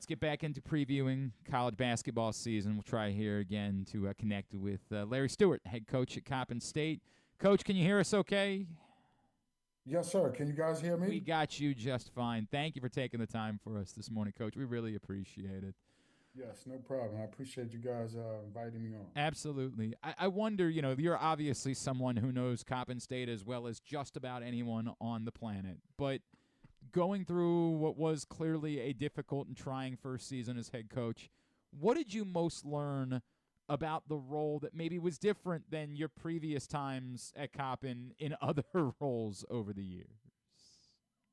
Let's get back into previewing college basketball season. We'll try here again to connect with Larry Stewart, head coach at Coppin State. Coach, can you hear us okay? Yes, sir. Can you guys hear We me? got you just fine. Thank you for taking the time for us this morning, Coach. We really appreciate it. Yes, no problem. I appreciate you guys inviting me on. Absolutely. I wonder, you're obviously someone who knows Coppin State as well as just about anyone on the planet, but going through what was clearly a difficult and trying first season as head coach, what did you most learn about the role that maybe was different than your previous times at Coppin in other roles over the years?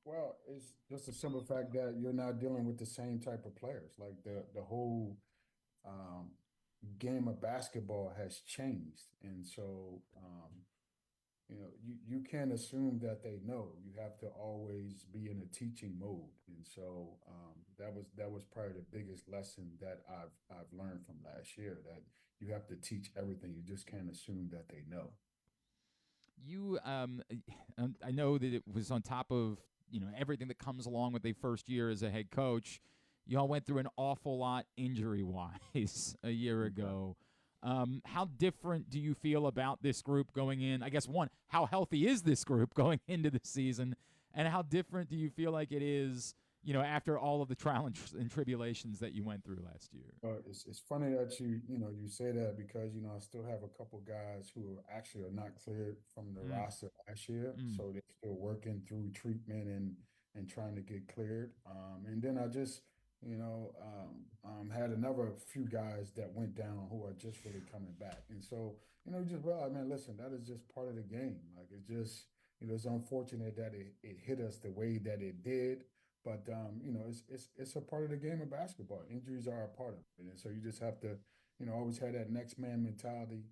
Well, it's just a simple fact that you're not dealing with the same type of players. Like the whole um, game of basketball has changed, and so you can't assume that they know. You have to always be in a teaching mode, and so that was probably the biggest lesson that I've learned from last year. That you have to teach everything. You just can't assume that they know. You, I know that it was on top of everything that comes along with a first year as a head coach. You all went through an awful lot injury wise a year Okay. ago. How different do you feel about this group going in? I guess one, how healthy is this group going into the season, and how different do you feel like it is, after all of the trial and tribulations that you went through last year? It's funny that you say that because I still have a couple guys who actually are not cleared from the Mm, roster last year, mm. so they're still working through treatment and trying to get cleared. And then I just had another few guys that went down who are just really coming back, and so just well, I mean, listen, that is just part of the game. Like it's just it's unfortunate that it hit us the way that it did. But it's a part of the game of basketball. Injuries are a part of it, and so you just have to, always have that next man mentality,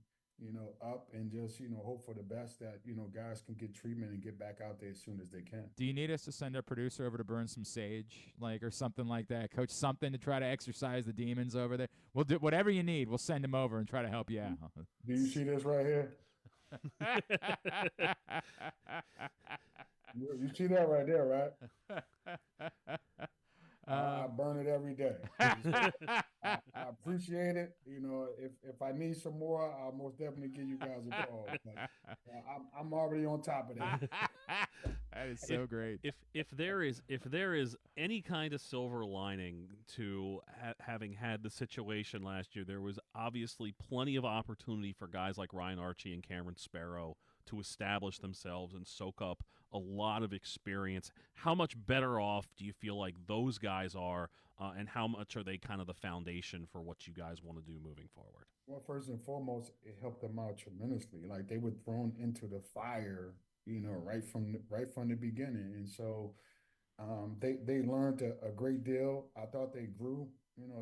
up and just hope for the best that guys can get treatment and get back out there as soon as they can. Do you need us to send our producer over to burn some sage, or something like that, Coach? Something to try to exercise the demons over there. We'll do whatever you need. We'll send him over and try to help you Do out. you see this right here? You see that right there, right? I burn it every day. So I appreciate it. If I need some more, I'll most definitely give you guys a call. But I'm already on top of that. That is if so great. if there is any kind of silver lining to having had the situation last year, there was obviously plenty of opportunity for guys like Ryan Archie and Cameron Sparrow to establish themselves and soak up a lot of experience. How much better off do you feel like those guys are, and how much are they kind of the foundation for what you guys want to do moving forward? Well, first and foremost, it helped them out tremendously. Like they were thrown into the fire, right from the beginning, and so they learned a great deal. I thought they grew,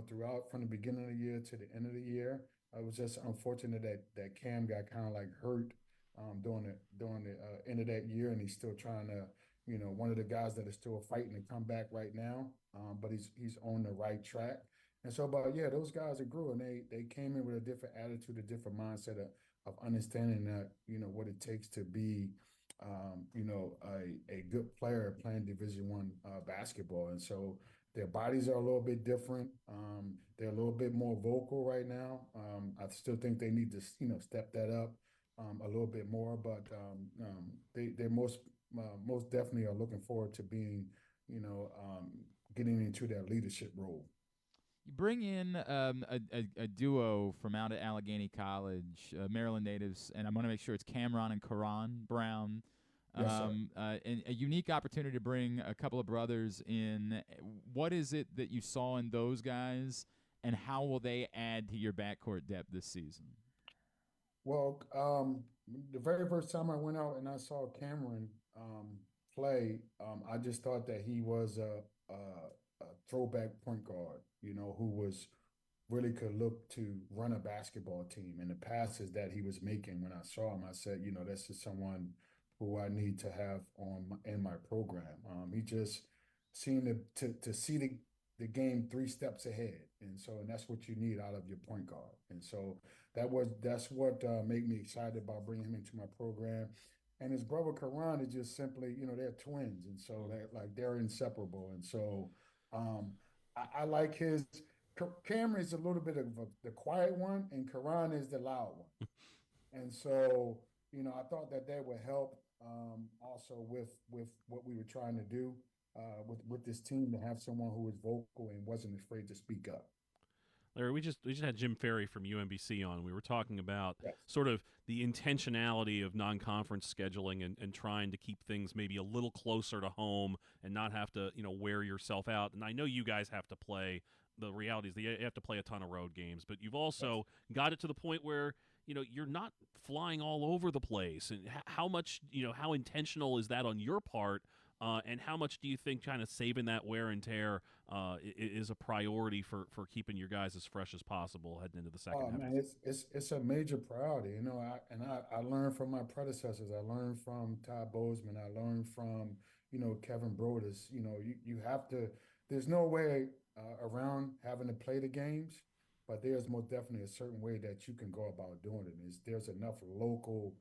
throughout from the beginning of the year to the end of the year. It was just unfortunate that Cam got kind of like hurt during the end of that year, and he's still trying to, one of the guys that is still fighting to come back right now. But he's on the right track. And so, but yeah, those guys that grew and they came in with a different attitude, a different mindset of understanding that, what it takes to be a good player playing Division I basketball. And so their bodies are a little bit different. They're a little bit more vocal right now. I still think they need to, step that up a little bit more, but they most definitely are looking forward to being, getting into that leadership role. You bring in a duo from out at Allegheny College, Maryland natives, and I'm going to make sure it's Cameron and Karan Brown. Yes, sir. And a unique opportunity to bring a couple of brothers in. What is it that you saw in those guys, and how will they add to your backcourt depth this season? Well, the very first time I went out and I saw Cameron play, I just thought that he was a throwback point guard, who was really could look to run a basketball team. And the passes that he was making when I saw him, I said, this is someone who I need to have in my program. He just seemed to see the game three steps ahead, and that's what you need out of your point guard. And so that's what made me excited about bringing him into my program. And his brother Karan is just simply, they're twins, and so they're inseparable. And so I like his. Cameron is a little bit of the quiet one, and Karan is the loud one. And so, I thought that that would help also with what we were trying to do with this team to have someone who was vocal and wasn't afraid to speak up. Larry, we just had Jim Ferry from UMBC on. We were talking about Yes. sort of the intentionality of non-conference scheduling and trying to keep things maybe a little closer to home and not have to wear yourself out. And I know you guys have to play. The reality is that you have to play a ton of road games, but you've Yes. also got it to the point where you're not flying all over the place. And how much how intentional is that on your part? And how much do you think kind of saving that wear and tear is a priority for keeping your guys as fresh as possible heading into the second Oh half of man, the it's a major priority. I learned from my predecessors. I learned from Todd Bozeman. I learned from Kevin Brodus. You have to. There's no way around having to play the games, but there's most definitely a certain way that you can go about doing it. There's enough local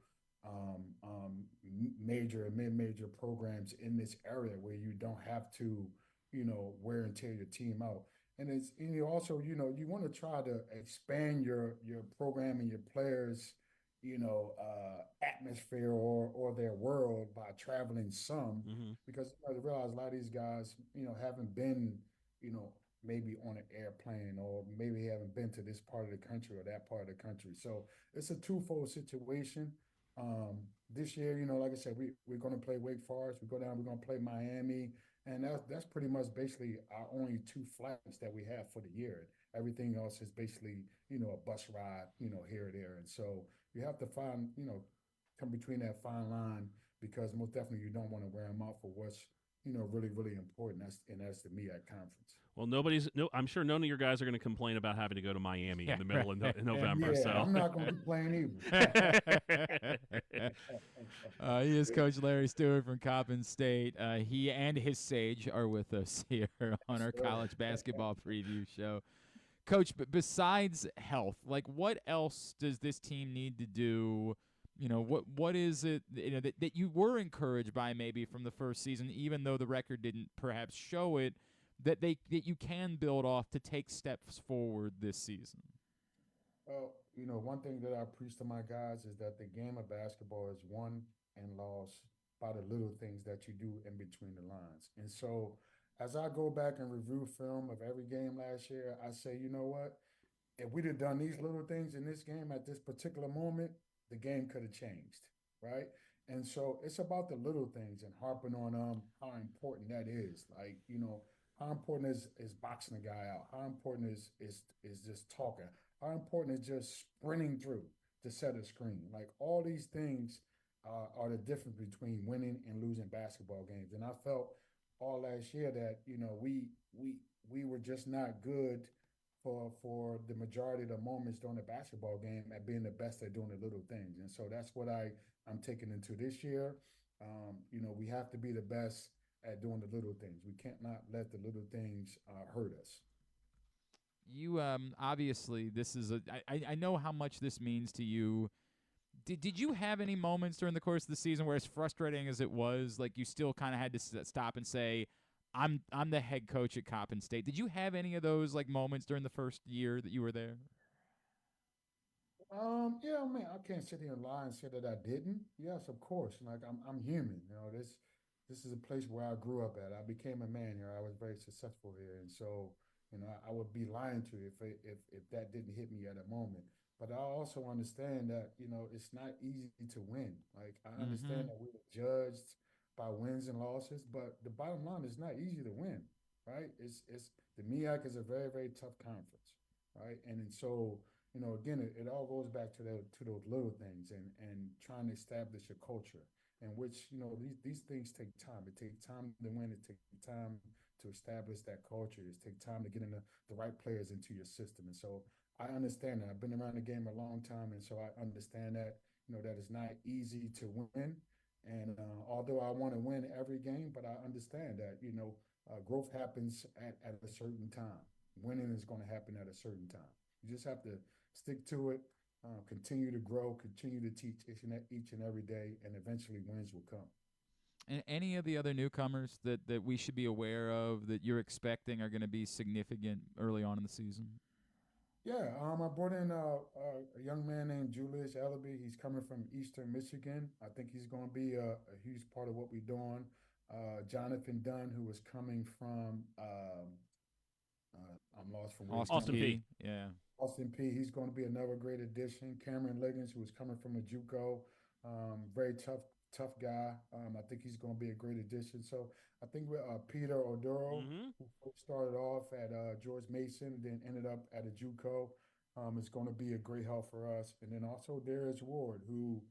major and mid-major programs in this area where you don't have to wear and tear your team out. And you also you want to try to expand your program and your players atmosphere or their world by traveling some, Mm-hmm. because I realize a lot of these guys haven't been you know maybe on an airplane, or maybe haven't been to this part of the country or that part of the country. So it's a twofold situation. This year, like I said, we're going to play Wake Forest. We go down. We're going to play Miami, and that's pretty much basically our only two flights that we have for the year. Everything else is basically a bus ride, here or there. And so you have to find come between that fine line, because most definitely you don't want to wear them out for what's really really important. That's the MEAC conference. Well, I'm sure none of your guys are going to complain about having to go to Miami in Yeah, the middle of right. in November. Yeah, So, I'm not going to complain either. He is Coach Larry Stewart from Coppin State. He and his sage are with us here on our Sure. college basketball preview show. Coach, but besides health, like what else does this team need to do? What is it that you were encouraged by maybe from the first season, even though the record didn't perhaps show it, that you can build off to take steps forward this season? Well, one thing that I preach to my guys is that the game of basketball is won and lost by the little things that you do in between the lines. And so, as I go back and review film of every game last year, I say, you know what? If we'd have done these little things in this game at this particular moment, the game could have changed, right? And so it's about the little things and harping on how important that is. Like, how important is boxing a guy out? How important is just talking? How important is just sprinting through to set a screen? Like all these things are the difference between winning and losing basketball games. And I felt all last year that we were just not good for the majority of the moments during the basketball game at being the best at doing the little things. And so that's what I'm taking into this year. We have to be the best at doing the little things. We can't not let the little things hurt us. You obviously this is I know how much this means to you. Did you have any moments during the course of the season where, as frustrating as it was, like you still kind of had to stop and say, I'm the head coach at Coppin State. Did you have any of those like moments during the first year that you were there? Yeah, man, I can't sit here and lie and say that I didn't. Yes, of course. Like I'm human. This is a place where I grew up at. I became a man here. I was very successful here, and so I would be lying to you if that didn't hit me at a moment. But I also understand that it's not easy to win. Like I Mm-hmm. understand that we're judged by wins and losses, but the bottom line is not easy to win, right? It's the MEAC is a very very tough conference, right? And so again, it all goes back to those little things and trying to establish a culture in which these things take time. It takes time to win. It takes time to establish that culture. It takes time to get the right players into your system. And so I understand that. I've been around the game a long time, and so I understand that that it's not easy to win. And although I want to win every game, but I understand that growth happens at a certain time. Winning is going to happen at a certain time. You just have to stick to it, continue to grow, continue to teach each and every day, and eventually wins will come. And any of the other newcomers that we should be aware of that you're expecting are going to be significant early on in the season? Yeah, I brought in a young man named Julius Ellaby. He's coming from Eastern Michigan. I think he's going to be a huge part of what we're doing. Jonathan Dunn, who is coming from, I'm lost from where he's Austin Austin coming. P. P. Yeah. Austin P. He's going to be another great addition. Cameron Liggins, who is coming from a JUCO, very tough guy. I think he's going to be a great addition. So I think with Peter Oduro, Mm-hmm. who first started off at George Mason, then ended up at a JUCO, is going to be a great help for us. And then also Darius Ward, who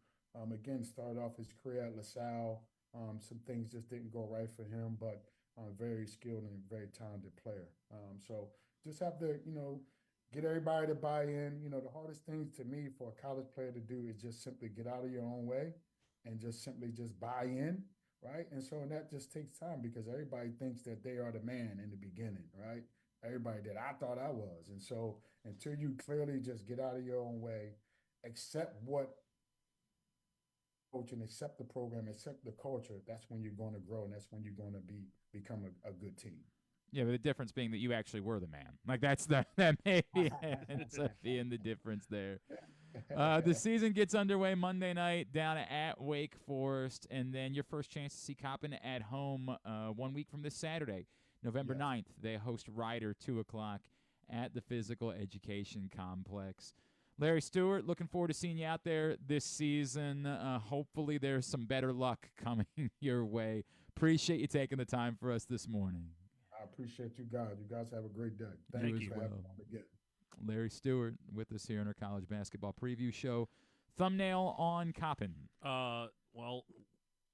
again started off his career at LaSalle. Some things just didn't go right for him, but very skilled and very talented player. So just have to, get everybody to buy in. The hardest thing to me for a college player to do is just simply get out of your own way and just simply just buy in, right? And so and that just takes time because everybody thinks that they are the man in the beginning, right? Everybody that I thought I was. And so until you clearly just get out of your own way, accept what coach and accept the program, accept the culture, that's when you're going to grow and that's when you're going to become a good team. Yeah, but the difference being that you actually were the man. Like that maybe ends up being the difference there. The season gets underway Monday night down at Wake Forest, and then your first chance to see Coppin at home 1 week from this Saturday, November Yes. 9th. They host Ryder 2 o'clock at the Physical Education Complex. Larry Stewart, looking forward to seeing you out there this season. Hopefully there's some better luck coming your way. Appreciate you taking the time for us this morning. I appreciate you guys. You guys have a great day. Thank Thank you you. for having well. me on again. Larry Stewart with us here on our college basketball preview show. Thumbnail on Coppin. Well,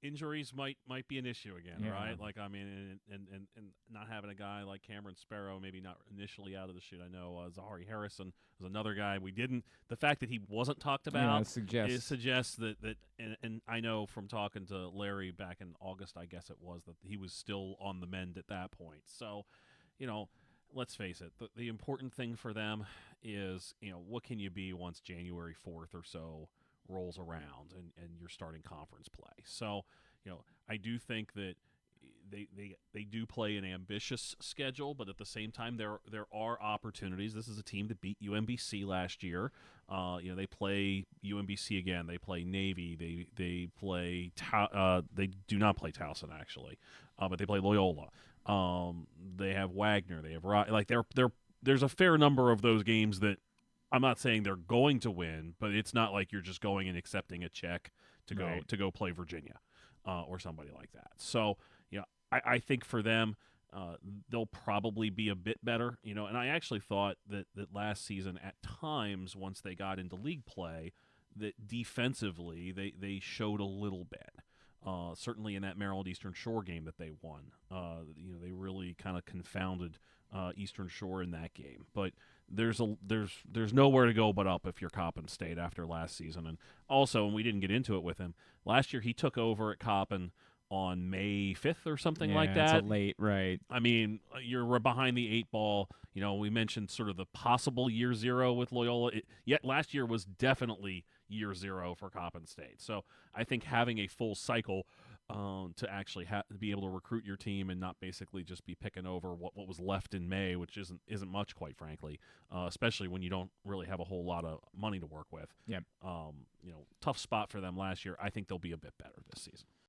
injuries might be an issue again, Yeah. right? Like I mean, and not having a guy like Cameron Sparrow, maybe not initially out of the chute. I know Zahari Harrison was another guy we didn't. The fact that he wasn't talked about it suggests that and I know from talking to Larry back in August, I guess it was, that he was still on the mend at that point. So, let's face it, the important thing for them is, what can you be once January 4th or so rolls around and you're starting conference play. So, I do think that they do play an ambitious schedule, but at the same time there are opportunities. This is a team that beat UMBC last year. They play UMBC again. They play Navy. They play they do not play Towson actually, but they play Loyola. They have Wagner. They have there's a fair number of those games that I'm not saying they're going to win, but it's not like you're just going and accepting a check to go play Virginia or somebody like that. So, I think for them, they'll probably be a bit better. And I actually thought that last season at times, once they got into league play, that defensively they showed a little bit. Certainly in that Maryland Eastern Shore game that they won, they really kind of confounded Eastern Shore in that game. But there's nowhere to go but up if you're Coppin State after last season. And also, and we didn't get into it with him, last year he took over at Coppin on May 5th or something like that. It's late, right? I mean, you're behind the eight ball. We mentioned sort of the possible year zero with Loyola. Yet last year was definitely year zero for Coppin State. So I think having a full cycle to actually be able to recruit your team and not basically just be picking over what was left in May, which isn't much, quite frankly, especially when you don't really have a whole lot of money to work with. Yep. Tough spot for them last year. I think they'll be a bit better this season.